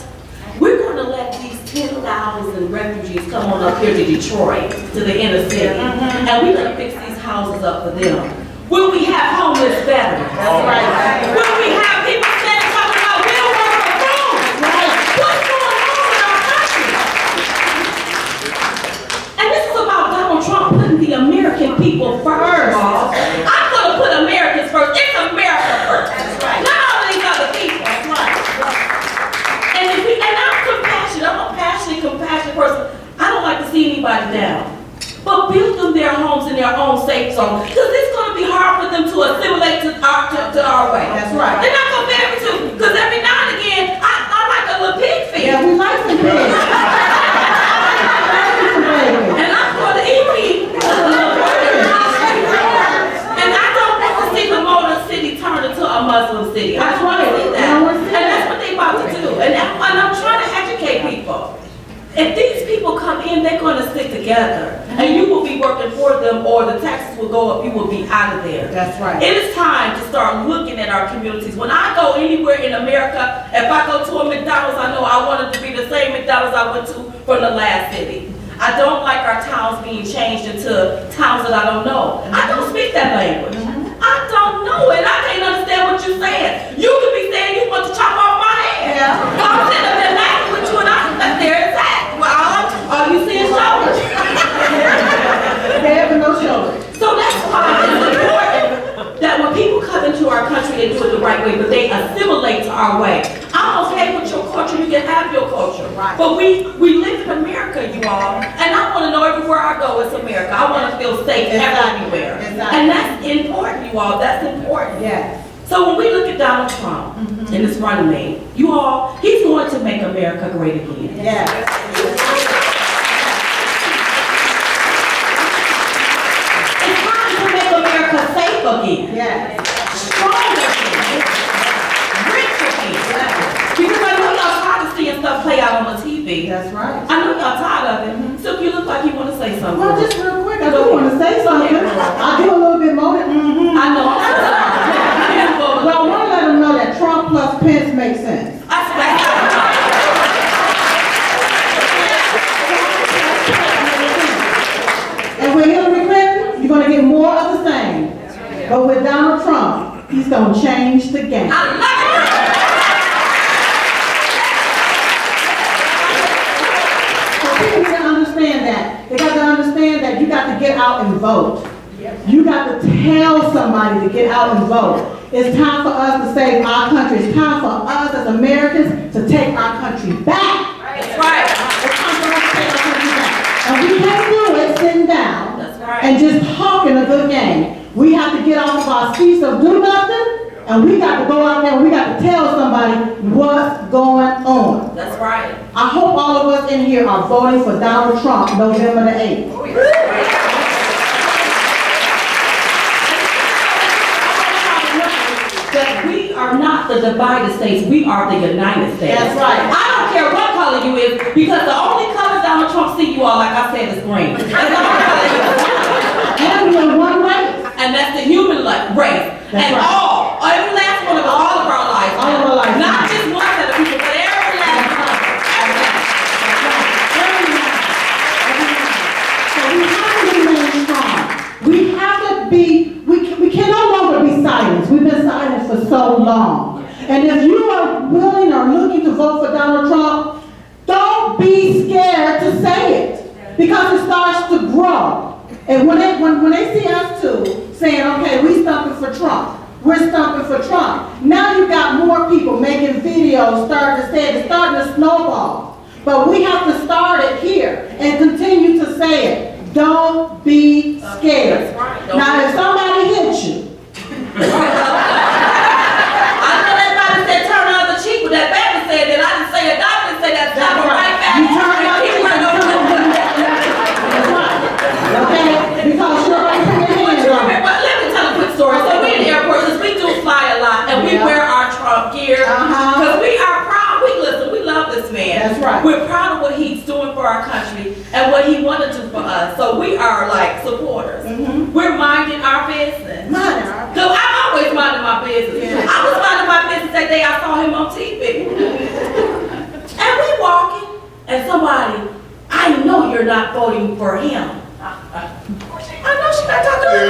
We're going to let these 10,000 refugees come on up here to Detroit, to the inner city, and we're going to fix these houses up for them. Will we have homeless veterans? That's right. Will we have people standing talking about we'll work for food? What's going on in our country? And this is about Donald Trump putting the American people first. I'm going to put Americans first. It's America first. That's right. Not all of these other people. That's right. And I'm compassionate. I'm a passionate, compassionate person. I don't like to see anybody down. But build them their homes in their own safe zone. Because it's going to be hard for them to assimilate to our way. That's right. They're not going to be able to. Because every now and again, I like a little pig feed. Yeah, we like some pigs. And I'm going to eat. And I don't want to see the Motor City turn into a Muslim city. I don't want to see that. And that's what they're about to do. And I'm trying to educate people. If these people come in, they're going to stick together. And you will be working for them, or the taxes will go up, you will be out of there. That's right. It is time to start looking at our communities. When I go anywhere in America, if I go to a McDonald's, I know I want it to be the same McDonald's I went to from the last city. I don't like our towns being changed into towns that I don't know. I don't speak that language. I don't know it. I can't understand what you're saying. You could be saying you want to chop off my head. Yeah. I'm sitting up there laughing with you, and there it's at. Well, all you see is shoulders. Head but no shoulders. So that's why it's important that when people come into our country, they do it the right way, but they assimilate to our way. I'm okay with your culture, you can have your culture. Right. But we live in America, you all, and I want to know everywhere I go, it's America. I want to feel safe everywhere. Exactly. And that's important, you all, that's important. Yes. So when we look at Donald Trump and this running mate, you all, he's going to make America great again. Yes. It's time to make America safe again. Yes. Stronger again. Rich again. Because I know y'all tired of seeing stuff play out on the TV. That's right. I know y'all tired of it. So you look like you want to say something. Well, just real quick, I do want to say something. I do a little bit more than, I know, I'm so sorry. Well, I want to let them know that Trump plus Pence makes sense. And with Hillary Clinton, you're going to get more of the same. But with Donald Trump, he's going to change the game. I love it. So people need to understand that. They got to understand that you got to get out and vote. You got to tell somebody to get out and vote. It's time for us to save our country. It's time for us as Americans to take our country back. That's right. It's time for us to take our country back. And we can't do it sitting down That's right. and just talking a good game. We have to get off of our seats of do nothing, and we got to go out there and we got to tell somebody what's going on. That's right. I hope all of us in here are voting for Donald Trump November the 8th. That we are not the divided states, we are the United States. That's right. I don't care what color you is, because the only color Donald Trump see you all, like I said, is green. That's the only color you see. And we are one race. And that's the human race. That's And right. every last one of us, all of our lives. All of our lives. Not just one set of people, but every last one. So we have to remain strong. We have to be, we can no longer be silenced. We've been silenced for so long. And if you are willing or looking to vote for Donald Trump, don't be scared to say it, because it starts to grow. And when they see us too, saying, okay, we stumping for Trump, we're stumping for Trump. Now you got more people making videos, starting to say it, it's starting to snowball. But we have to start it here and continue to say it. Don't be scared. That's right. Now, if somebody hits you, I know everybody said turn the other cheek, but that baby said that. I didn't say that. God didn't say that. Stop it right back. you turn the other cheek. Okay? Because you're right here. But let me tell a quick story. So we in the airport, since we do fly a lot, and we Yeah. wear our Trump gear, Uh-huh. because we are proud. We love this man. That's right. We're proud of what he's doing for our country, and and what he wanted to do for us. So we are like supporters. We're minding our business. Cause I'm always minding my business. I was minding my business that day I saw him on TV. And we walking, and somebody, I know you're not voting for him. I know she's not talking to me.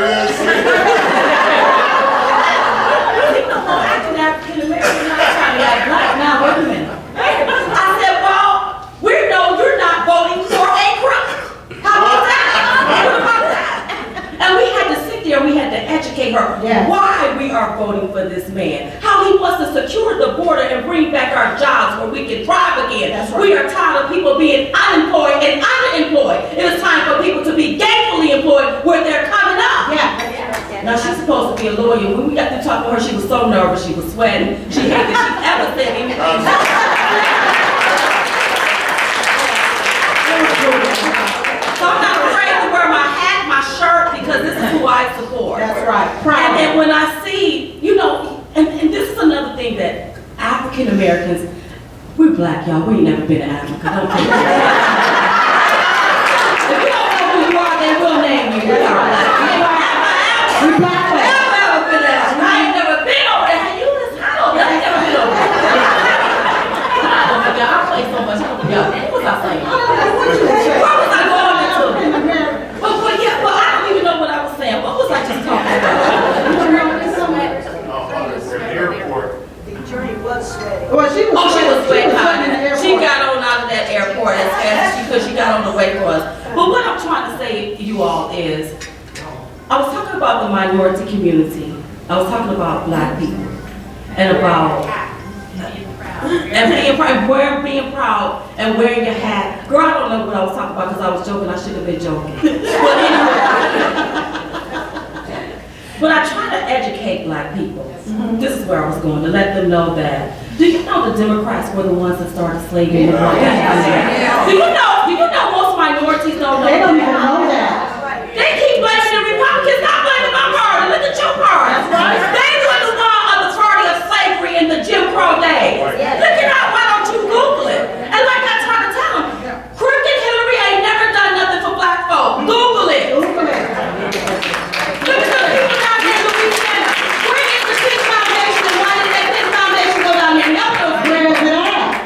You know, I'm acting African American, I'm trying to act black now, wait a minute. I said, well, we know you're not voting for a crook. How about that? What about that? And we had to sit there, we had to educate her why we are voting for this man. How he wants to secure the border and bring back our jobs where we can thrive again. We are tired of people being unemployed and underemployed. It is time for people to be gainfully employed where they're coming up. Now she's supposed to be a lawyer. When we got to talk to her, she was so nervous, she was sweating. She hated that she ever said anything. So I'm not afraid to wear my hat, my shirt, because this is who I support. That's right. And then when I see, you know, and this is another thing that African Americans, we're black, y'all. We ain't never been to Africa. Don't think that. If you don't know who you are, they will name you. We are black. We black folk. I've never been to Africa. I ain't never been over there. You listen, I know that. I ain't never been over there. I play so much. What was I saying? Where was I going into? But yeah, but I don't even know what I was saying. What was I just talking about? Well, she was sweating. in the airport. She got on out of that airport as fast as because she got on the way for us. But what I'm trying to say to you all is, I was talking about the minority community. I was talking about black people and about being proud and wearing your hat. Girl, I don't know what I was talking about because I was joking. I should have been joking. But anyway. But I try to educate black people. This is where I was going, to let them know that. Do you know the Democrats were the ones that started slavery in the world? Do you know most minorities don't know They don't even that? know that. They keep blaming the Republicans, not blaming my party. Look at your party. That's right. They were the one of the party of slavery in the Jim Crow days. Look it up, why don't you Google it? And like I try to tell them, Crooked Hillary ain't never done nothing for black folk. Google it. Google it. Look at the people down there in Louisiana. Where is the Clinton Foundation and why did that Clinton Foundation go down there? Help those Where is it at?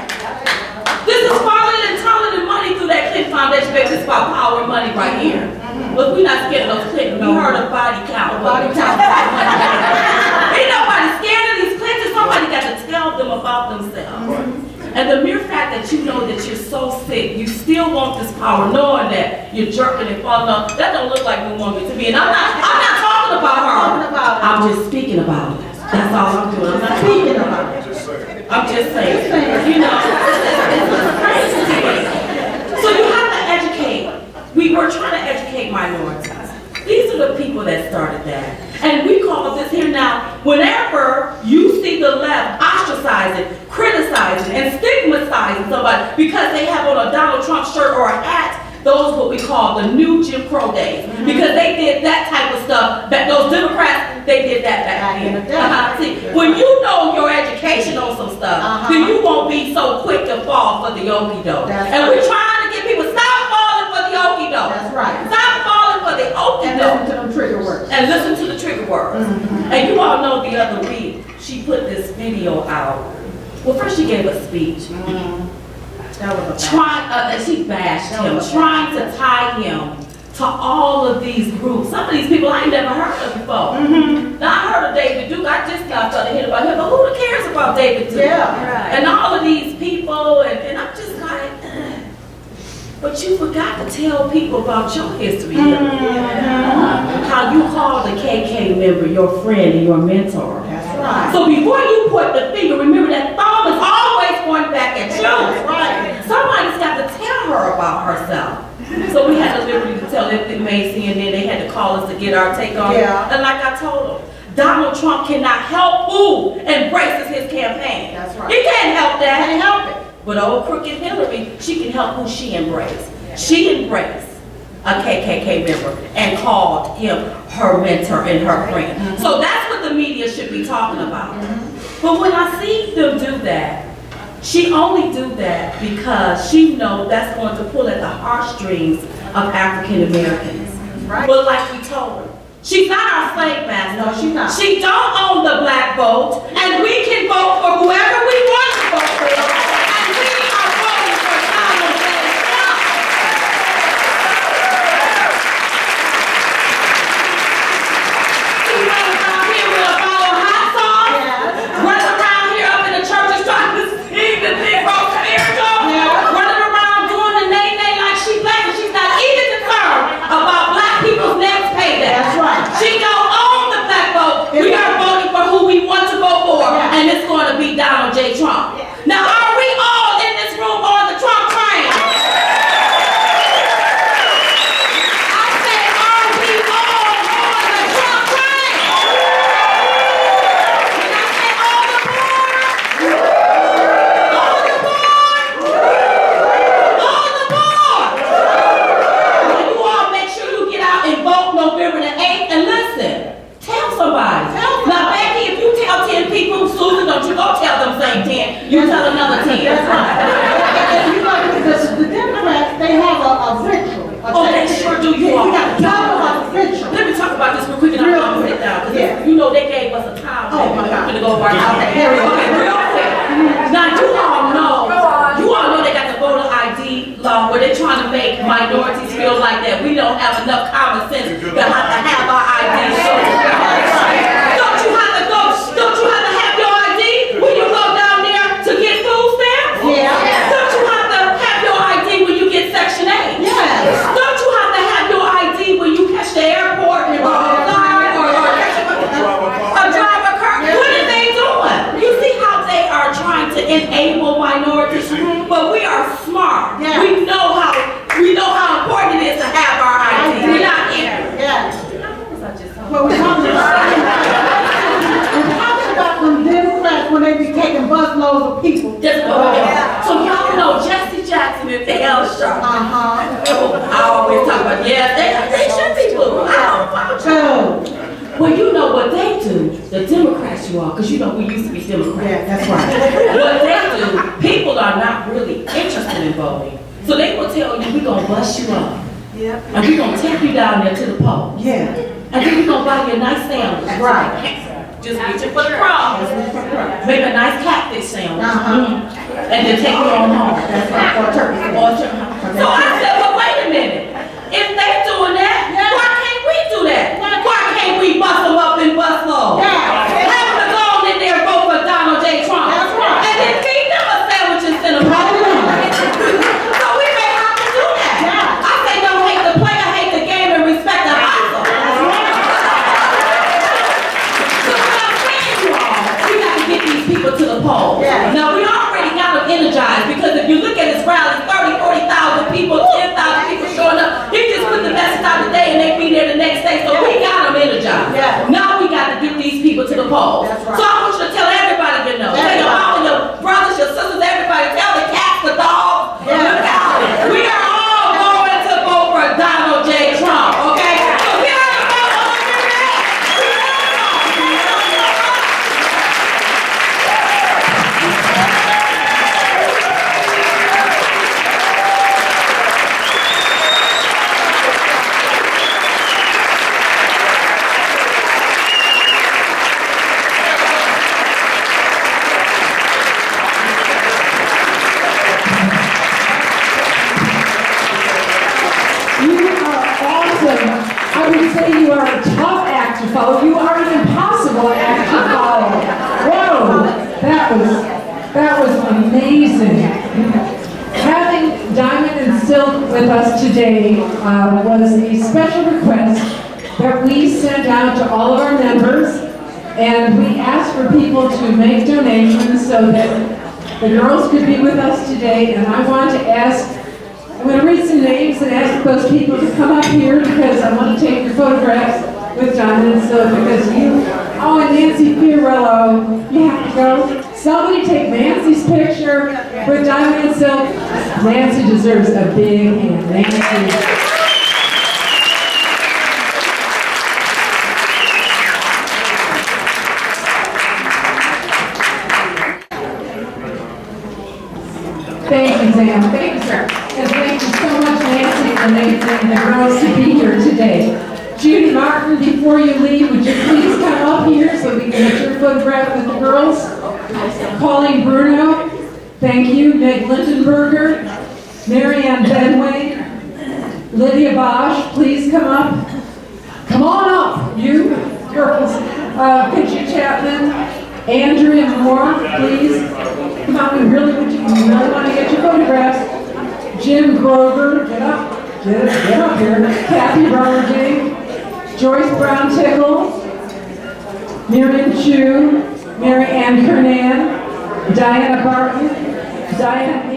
This is falling and tunneling money through that Clinton Foundation, baby. This is about power and money right here. But we're not scared of those Clinton. We heard of body count. Body count. Ain't nobody scared of these Clintons. Somebody got to tell them about themselves. And the mere fact that you know that you're so sick, you still want this power, knowing that you're jerking and falling off. That don't look like we want it to be. And I'm not talking about her. I'm just speaking about it. That's all I'm doing. I'm not speaking about it. I'm just saying. You know, it's crazy. So you have to educate. We were trying to educate minorities. These are the people that started that. And we call this here now, whenever you see the left ostracizing, criticizing, and stigmatizing somebody because they have on a Donald Trump shirt or a hat, those what we call the new Jim Crow days. Because they did that type of stuff, that those Democrats, they did that back then. See, when you know your education on some stuff, then you won't be so quick to fall for the okie-doke. And we're trying to get people, stop falling for the okie-doke. That's right. Stop falling for the And okie-doke. listen to them trigger words. And listen to the trigger words. And you all know the other week, she put this video out. Well, first she gave a speech. And she bashed him, trying to tie him to all of these groups. Some of these people I ain't never heard of before. Now I heard of David Duke, I just now started hearing about him, but who cares about David Duke? And all of these people, and I'm just like, but you forgot to tell people about your history. How you called a KK member your friend and your mentor. That's right. So before you put the finger, remember that thumb is always pointing back at you. That's right. Somebody's got to tell her about herself. So we had the liberty to tell Infinite Macy, and then they had to call us to get our take on it. And like I told them, Donald Trump cannot help who embraces his campaign. That's right. He can't help that. Can't help it. But old Crooked Hillary, she can help who she embraced. She embraced a KKK member and called him her mentor and her friend. So that's what the media should be talking about. But when I see them do that, She only do that because she knows that's going to pull at the heartstrings of African Americans. Right. But like we told her, she's not our slave master. No, she's not. She don't own the black vote, and we can vote for whoever we want to vote for. And we are voting for Donald J. Trump. She runs around here with a bottle of hot sauce. Running around here up in the churches trying to sing the Negro spiritual. Running around doing the nay-nay like she black, and she's not even concerned about black people's next payday. That's right. She don't own the black vote. We are voting for who we want to vote for, and it's going to be Donald J. Trump. Now, are we all in this room on the Trump train? I said, are we all on the Trump train? When I say all aboard, well, you all make sure you get out and vote November the 8th, and listen, tell somebody. Now, Becky, if you tell 10 people, Susan, don't you go tell them same 10, you tell another 10. That's right. And you know, the Democrats, they have a ritual. Oh, they sure do. You all. We got to talk about the ritual. Let me talk about this real quick and I'm gonna sit down. 'Cause Yeah. you know they gave us a time. Oh, my God. We're gonna go over our time. Okay, here we go. Okay, real quick. Now, you all know they got the voter ID law where they're trying to make minorities feel like that we don't have enough common sense to have our ID shown. Don't you have to have your ID when you go down there to get food stamps? Yeah. Don't you have to have your ID when you get Section 8? Yes. Don't you have to have your ID when you catch the airport or fly or a driver car? What are they doing? You see how they are trying to enable minorities? But we are smart. Yeah. We know how important it is to have our ID. We're not ignorant. Yeah. Well, we're talking about them Democrats when they be taking busloads of people. So y'all know Jesse Jackson and Dale Sharp. I always talk about, they should be blue. I don't vouch. So, Well, you know what they do, the Democrats you are, because you know we used to be Democrats. yeah, that's right. What they do, people are not really interested in voting. So they will tell you, we're going to bust you up. Yeah. And we're going to take you down there to the poll. Yeah. And then we're going to buy you a nice sandwich. Right. Just get you for the cross. Make a nice catfish sandwich. And then take you on home. That's right, for turkey. So I said, well, wait a minute. If they doing that, why can't we do that? Why can't we bust them up in busloads? Have them go on in there and vote for Donald J. Trump. That's right. And then feed them a sandwich and send them home. So we may have to do that. I say don't hate the player, hate the game, and respect the hustle. So what I'm saying, you all, we got to get these people to the polls. Yeah. Now, we already got them energized because if you look at his rally, 30, 40,000 people, 10,000 people showing up. He just put the message out today and they be there the next day. So we got them energized. Yeah. Now we got to get these people to the polls. That's right. So I want you to tell everybody you know. Tell your mama, your brothers, your sisters, everybody. Tell the cats, the dogs. Yeah. Look out. We are all going to vote for Donald J. Trump. Okay? So get out the vote on November 8th. You are awesome. I would say you are a tough act to follow. You are an impossible act to follow. Whoa, that was amazing. Having Diamond and Silk with us today was a special request that we sent out to all of our members, and we asked for people to make donations so that the girls could be with us today. And I want to ask, I'm going to read some names and ask those people to come up here because I want to take your photographs with Diamond and Silk because oh, and Nancy Fiorillo, you have to go. Somebody take Nancy's picture with Diamond and Silk. Nancy deserves a big hand. Nancy. Thank you, Sam. Thank you, sir. And thank you so much, Nancy, and Nathan, and the girls to be here today. Judy Martin, before you leave, would you please come up here so we can get your photograph with the girls? Pauline Bruno, thank you. Meg Lindenberger, Marianne Benway, Lydia Bosch, please come up. Come on up, you girls. Pitchy Chapman, Andrea Moore, please. Come on, we really want to get your photographs. Jim Grover, get up here. Kathy Romergy, Joyce Brown Tickle, Miriam Chu, Mary Ann Kernan, Diana Barton, Diana